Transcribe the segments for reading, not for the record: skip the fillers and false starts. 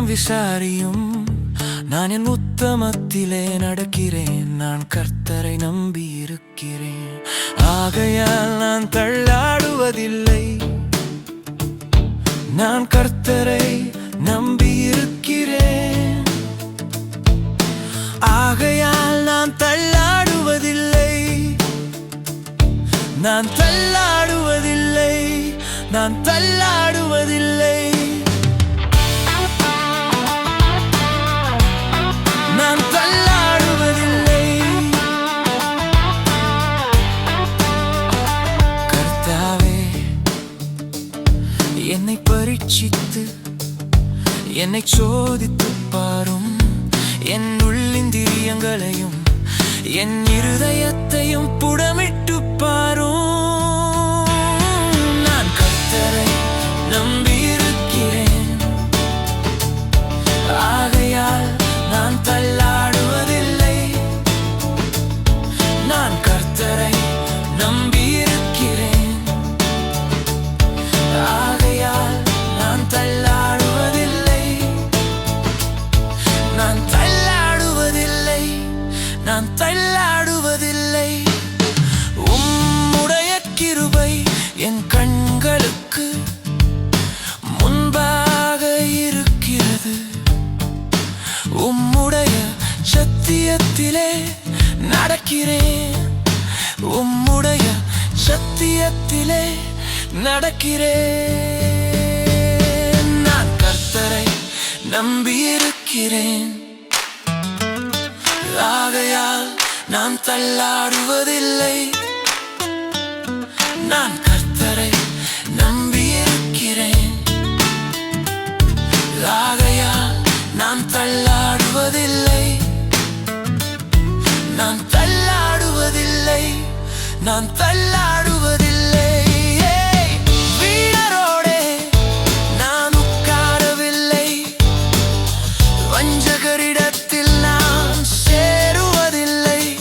குற்றம் விசாரியும் நான் என் உத்தமத்திலே நடக்கிறேன். நான் கர்த்தரை நம்பி இருக்கிறேன். ஆகையால் நான் தள்ளாடுவதில்லை. நான் கர்த்தரை நம்பி இருக்கிறேன். ஆகையால் நான் தள்ளாடுவதில்லை. நான் தள்ளாடுவதில்லை. நான் தள்ளாடுவதில்லை. நான் தள்ளாடுவதில்லை. கர்த்தாவே, என்னை பரீட்சித்து என்னை சோதித்துப் பாரும். என் உள்ளிந்திரியங்களையும் என் இருதயத்தையும் புடமிட்டு பாரும். நான் கர்த்தரை நம்பியிருக்கிறேன். ஆகையால் நான் தள்ளாடுவதில்லை. நான் கர்த்தரை நம்பியிருக்கிறேன். ஆகையால் நான் தள்ளாடுவதில்லை. நான் தள்ளாடுவதில்லை. நான் தள்ளாடுவதில்லை. உம்முடைய கிருபை என் கண்களுக்கு முன்பாக இருக்கிறது. உம்முடைய சத்தியத்திலே நடக்கிறேன். உம்முடைய சத்தியத்திலே நடக்கிறேன். நான் கர்த்தரை நம்பியிருக்கிறேன். ஆகையால் நான் தள்ளாடுவதில்லை. நான் கர்த்தரை நம்பியிருக்கிறேன். ஆகையால் நான் தள்ளாடுவதில்லை. நான் தள்ளாடுவதில்லை. நான் தள்ளாடுவதில்லை. வீணரோடே நான் உட்காரவில்லை. வஞ்சகரிடத்தில் நான் சேருவதில்லை.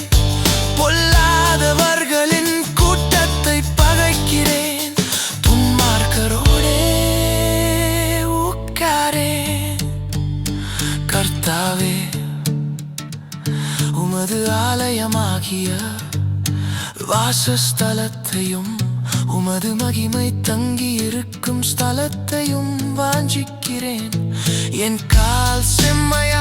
பொல்லாதவர்களின் கூட்டத்தை பகைக்கிறேன். துன்மார்க்கரோடே உட்காரேன். கர்த்தாவே, உமது ஆலயமாகிய வாசஸ்தலத்தையும் உமது மகிமை தங்கியிருக்கும் ஸ்தலத்தையும் வாஞ்சிக்கிறேன். என் கால் செம்மை